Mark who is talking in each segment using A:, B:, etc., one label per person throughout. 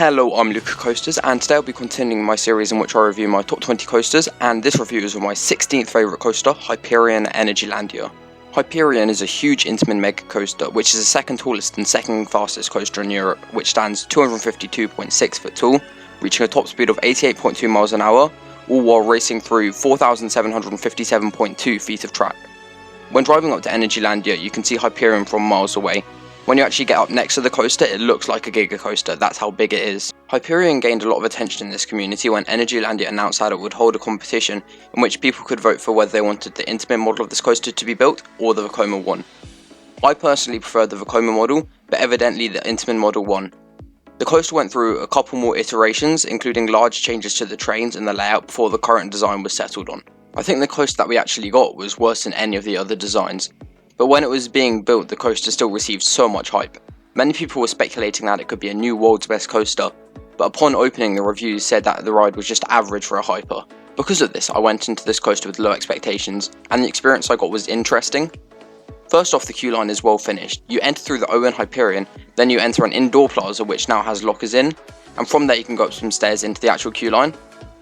A: Hello, I'm Luca Coasters, and today I'll be continuing my series in which I review my top 20 coasters, and this review is of my 16th favourite coaster, Hyperion Energylandia. Hyperion is a huge Intamin mega coaster, which is the second tallest and second fastest coaster in Europe, which stands 252.6 foot tall, reaching a top speed of 88.2 miles an hour, all while racing through 4,757.2 feet of track. When driving up to Energylandia, you can see Hyperion from miles away. When you actually get up next to the coaster, it looks like a giga coaster, that's how big it is. Hyperion gained a lot of attention in this community when Energylandia announced that it would hold a competition in which people could vote for whether they wanted the Intamin model of this coaster to be built or the Vekoma one. I personally preferred the Vekoma model, but evidently the Intamin model won. The coaster went through a couple more iterations, including large changes to the trains and the layout before the current design was settled on. I think the coaster that we actually got was worse than any of the other designs. But when it was being built, the coaster still received so much hype. Many people were speculating that it could be a new world's best coaster, but upon opening, the reviews said that the ride was just average for a hyper. Because of this, I went into this coaster with low expectations, and the experience I got was interesting. First off, the queue line is well finished. You enter through the Owen Hyperion, then you enter an indoor plaza which now has lockers in, and from there you can go up some stairs into the actual queue line.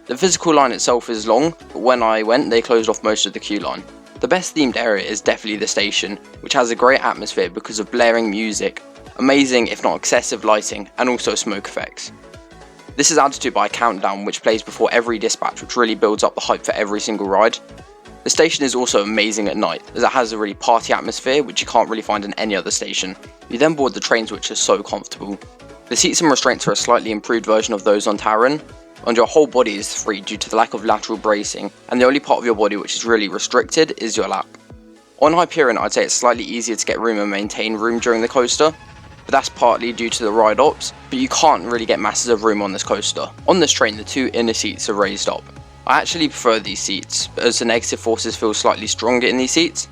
A: The physical line itself is long, but when I went, they closed off most of the queue line. The best themed area is definitely the station, which has a great atmosphere because of blaring music, amazing if not excessive lighting, and also smoke effects. This is added to by a countdown which plays before every dispatch, which really builds up the hype for every single ride. The station is also amazing at night, as it has a really party atmosphere which you can't really find in any other station. You then board the trains which are so comfortable. The seats and restraints are a slightly improved version of those on Taron, and your whole body is free due to the lack of lateral bracing, and the only part of your body which is really restricted is your lap. On Hyperion, I'd say it's slightly easier to get room and maintain room during the coaster, but that's partly due to the ride ops, but you can't really get masses of room on this coaster. On this train, the two inner seats are raised up. I actually prefer these seats, as the negative forces feel slightly stronger in these seats.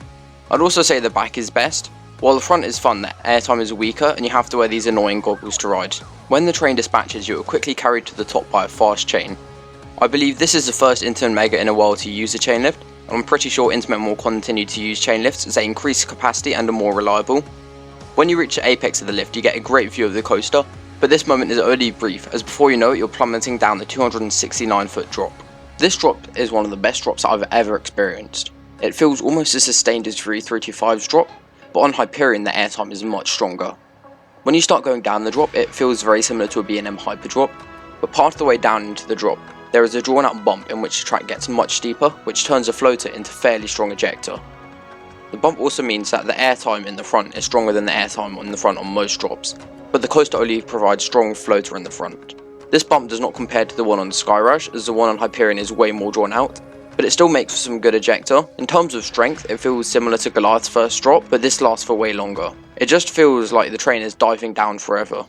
A: I'd also say the back is best. While the front is fun, the airtime is weaker and you have to wear these annoying goggles to ride. When the train dispatches, you are quickly carried to the top by a fast chain. I believe this is the first Intamin Mega in a while to use a chain lift, and I'm pretty sure Intamin will continue to use chain lifts as they increase capacity and are more reliable. When you reach the apex of the lift, you get a great view of the coaster, but this moment is only brief, as before you know it, you're plummeting down the 269 foot drop. This drop is one of the best drops I've ever experienced. It feels almost as sustained as 335's drop, but on Hyperion the airtime is much stronger. When you start going down the drop, it feels very similar to a B&M Hyper drop, but part of the way down into the drop, there is a drawn out bump in which the track gets much steeper, which turns a floater into fairly strong ejector. The bump also means that the airtime in the front is stronger than the airtime on the front on most drops, but the coaster only provides strong floater in the front. This bump does not compare to the one on Skyrush, as the one on Hyperion is way more drawn out, but it still makes for some good ejector. In terms of strength, it feels similar to Goliath's first drop, but this lasts for way longer. It just feels like the train is diving down forever.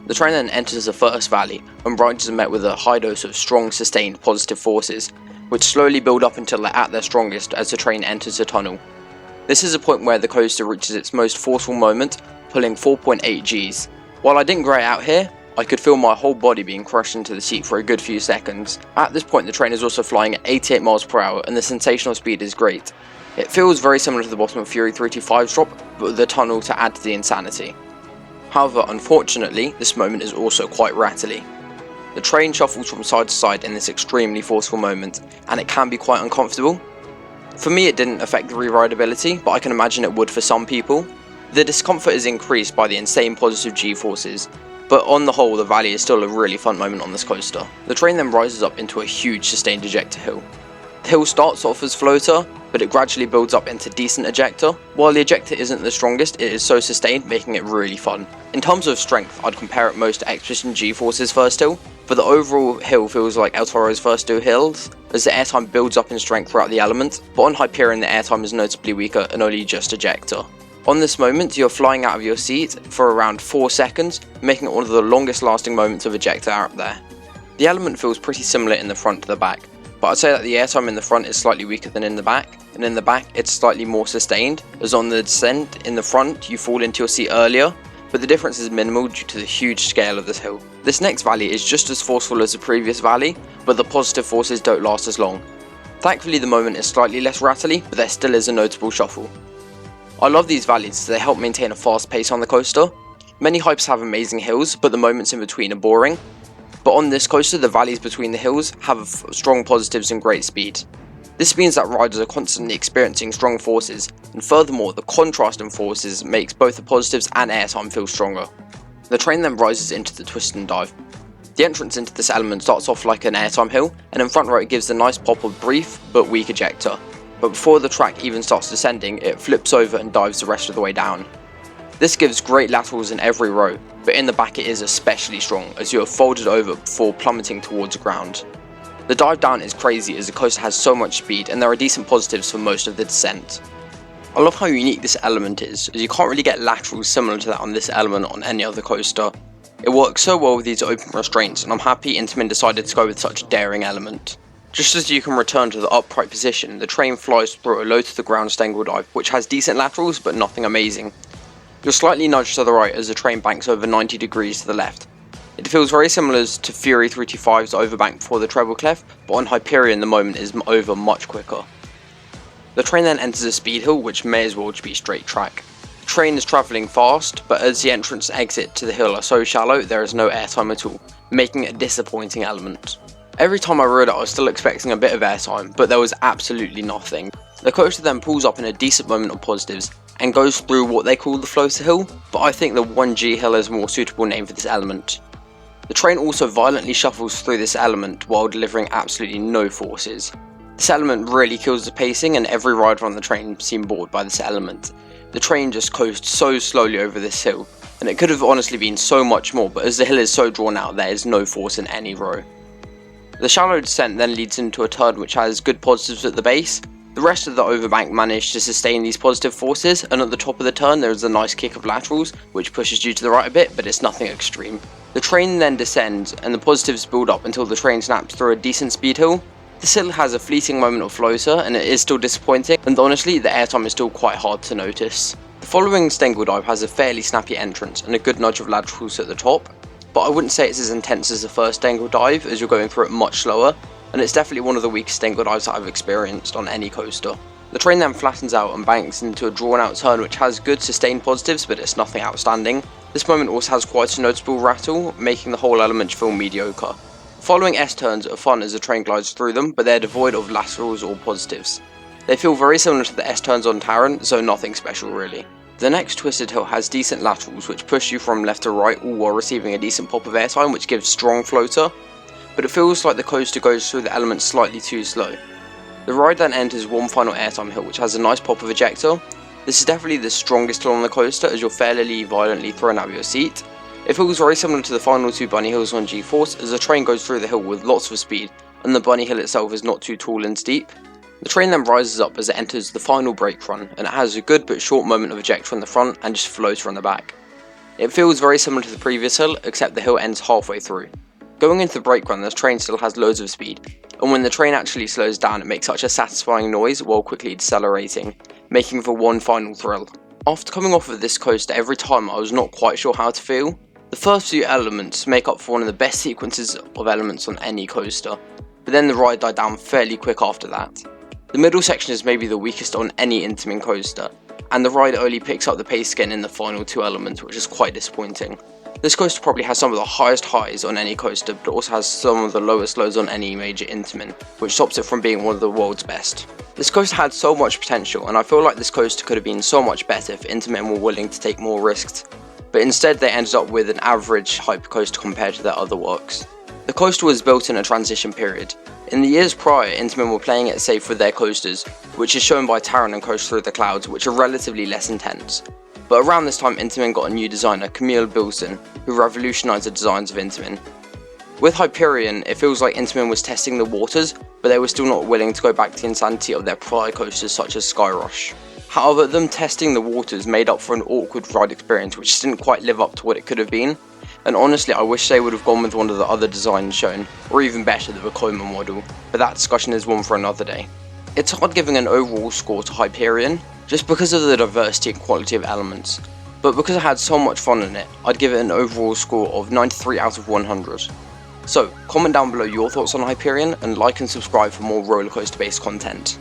A: The train then enters the first valley, and riders are met with a high dose of strong, sustained positive forces, which slowly build up until they're at their strongest as the train enters the tunnel. This is a point where the coaster reaches its most forceful moment, pulling 4.8 Gs. While I didn't grey out here, I could feel my whole body being crushed into the seat for a good few seconds. At this point, the train is also flying at 88 miles per hour and the sensational speed is great. It feels very similar to the bottom of Fury 325's drop, but with the tunnel to add to the insanity. However, unfortunately, this moment is also quite rattly. The train shuffles from side to side in this extremely forceful moment, and it can be quite uncomfortable. For me, it didn't affect the re-rideability, but I can imagine it would for some people. The discomfort is increased by the insane positive G-forces, but on the whole, the valley is still a really fun moment on this coaster. The train then rises up into a huge sustained ejector hill. The hill starts off as floater, but it gradually builds up into decent ejector. While the ejector isn't the strongest, it is so sustained, making it really fun. In terms of strength, I'd compare it most to Expedition G-Force's first hill, but the overall hill feels like El Toro's first two hills, as the airtime builds up in strength throughout the element, but on Hyperion the airtime is notably weaker and only just ejector. On this moment, you're flying out of your seat for around 4 seconds, making it one of the longest lasting moments of ejector out there. The element feels pretty similar in the front to the back, but I'd say that the airtime in the front is slightly weaker than in the back, and in the back it's slightly more sustained, as on the descent in the front you fall into your seat earlier, but the difference is minimal due to the huge scale of this hill. This next valley is just as forceful as the previous valley, but the positive forces don't last as long. Thankfully the moment is slightly less rattly, but there still is a notable shuffle. I love these valleys as they help maintain a fast pace on the coaster. Many hypes have amazing hills, but the moments in between are boring. But on this coaster, the valleys between the hills have strong positives and great speed. This means that riders are constantly experiencing strong forces, and furthermore, the contrast in forces makes both the positives and airtime feel stronger. The train then rises into the twist and dive. The entrance into this element starts off like an airtime hill, and in front row it gives a nice pop of brief but weak ejector. But before the track even starts descending, it flips over and dives the rest of the way down. This gives great laterals in every row, but in the back it is especially strong as you are folded over before plummeting towards the ground. The dive down is crazy as the coaster has so much speed and there are decent positives for most of the descent. I love how unique this element is, as you can't really get laterals similar to that on this element on any other coaster. It works so well with these open restraints, and I'm happy Intamin decided to go with such a daring element. Just as you can return to the upright position, the train flies through a low to the ground stangle dive, which has decent laterals but nothing amazing. You're slightly nudged to the right as the train banks over 90 degrees to the left. It feels very similar to Fury 325's overbank before the treble clef, but on Hyperion the moment is over much quicker. The train then enters a speed hill, which may as well be straight track. The train is travelling fast, but as the entrance and exit to the hill are so shallow, there is no airtime at all, making it a disappointing element. Every time I rode it I was still expecting a bit of airtime, but there was absolutely nothing. The coaster then pulls up in a decent moment of positives, and goes through what they call the floater hill, but I think the 1G hill is a more suitable name for this element. The train also violently shuffles through this element while delivering absolutely no forces. This element really kills the pacing, and every rider on the train seemed bored by this element. The train just coasts so slowly over this hill, and it could have honestly been so much more, but as the hill is so drawn out there is no force in any row. The shallow descent then leads into a turn which has good positives at the base. The rest of the overbank managed to sustain these positive forces, and at the top of the turn there is a nice kick of laterals which pushes you to the right a bit, but it's nothing extreme. The train then descends and the positives build up until the train snaps through a decent speed hill. This hill has a fleeting moment of floater and it is still disappointing, and honestly the airtime is still quite hard to notice. The following stangle dive has a fairly snappy entrance and a good nudge of laterals at the top, but I wouldn't say it's as intense as the first stangle dive as you're going through it much slower, and it's definitely one of the weakest stangle dives that I've experienced on any coaster. The train then flattens out and banks into a drawn out turn which has good sustained positives, but it's nothing outstanding. This moment also has quite a noticeable rattle, making the whole element feel mediocre. Following S-turns are fun as the train glides through them, but they're devoid of laterals or positives. They feel very similar to the S-turns on Taron, so nothing special really. The next twisted hill has decent laterals which push you from left to right, all while receiving a decent pop of airtime which gives strong floater, but it feels like the coaster goes through the elements slightly too slow. The ride then enters one final airtime hill which has a nice pop of ejector. This is definitely the strongest hill on the coaster as you're fairly violently thrown out of your seat. It feels very similar to the final two bunny hills on G-Force as the train goes through the hill with lots of speed, and the bunny hill itself is not too tall and steep. The train then rises up as it enters the final brake run, and it has a good but short moment of ejector on the front and just floater on the back. It feels very similar to the previous hill, except the hill ends halfway through. Going into the brake run, the train still has loads of speed, and when the train actually slows down it makes such a satisfying noise while quickly decelerating, making for one final thrill. After coming off of this coaster every time I was not quite sure how to feel. The first few elements make up for one of the best sequences of elements on any coaster, but then the ride died down fairly quick after that. The middle section is maybe the weakest on any Intamin coaster, and the ride only picks up the pace again in the final two elements, which is quite disappointing. This coaster probably has some of the highest highs on any coaster, but also has some of the lowest lows on any major Intamin, which stops it from being one of the world's best. This coaster had so much potential, and I feel like this coaster could have been so much better if Intamin were willing to take more risks, but instead they ended up with an average hypercoaster compared to their other works. The coaster was built in a transition period. In the years prior, Intamin were playing it safe with their coasters, which is shown by Taron and Coast Through the Clouds, which are relatively less intense. But around this time Intamin got a new designer, Camille Bilson, who revolutionised the designs of Intamin. With Hyperion, it feels like Intamin was testing the waters, but they were still not willing to go back to the insanity of their prior coasters such as Skyrush. However, them testing the waters made up for an awkward ride experience which didn't quite live up to what it could have been, and honestly I wish they would have gone with one of the other designs shown, or even better the Vekoma model, but that discussion is one for another day. It's hard giving an overall score to Hyperion, just because of the diversity and quality of elements, but because I had so much fun in it, I'd give it an overall score of 93 out of 100. So, comment down below your thoughts on Hyperion, and like and subscribe for more rollercoaster based content.